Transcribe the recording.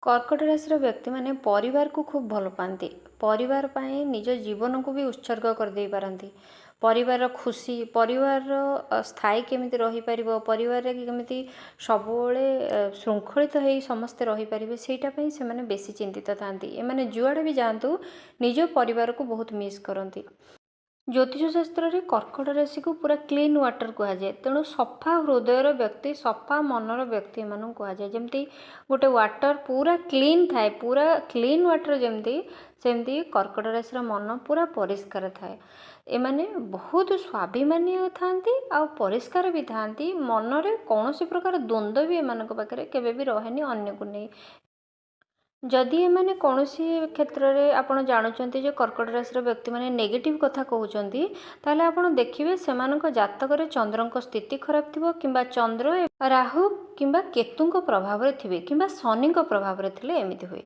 कर्कट राशि व्यक्ति माने परिवार को खूब भल पाती। परिवार पाई निज जीवन को भी उत्सर्ग कर दे पारती। परिवार खुशी परिवार स्थायी केमिति रही परिवार परिवार केमिति सबुबले श्रृंखलित हो समस्ते रही पारिबे सेटा पई से माने बेसी चिंतित थांती। एमाने जुआड़े भी जातु निज परिवार को बहुत मिस करती। ज्योतिष शास्त्र रे कर्कट राशि को पूरा क्लीन वाटर कह जाए। तेणु सफा हृदयर व्यक्ति सफा मनर व्यक्ति मान कह जाए। जमती गोटे वाटर पूरा क्लीन थाए पूरा क्लीन वाटर जमती सेमती कर्कट राशि मन पूरा परिष्कार थाए। एमाने बहुत स्वाभिमानी थांती आ परिष्कार भी थांती। मनरे कौन सी प्रकार द्वंद्व भी एमान पाखे केबे भी रहेनी अन्य को नहीं। जदि एमाने कौनसी क्षेत्र में आपड़ जानते जो कर्कट राशि व्यक्ति मैंने नेगेटिव कथा कहते ताहले आपण देखिए से जातक चंद्र स्थिति खराब थी कि चंद्र राहु कि केतु प्रभाव थे कि शनि प्रभाव थे एमती हुए।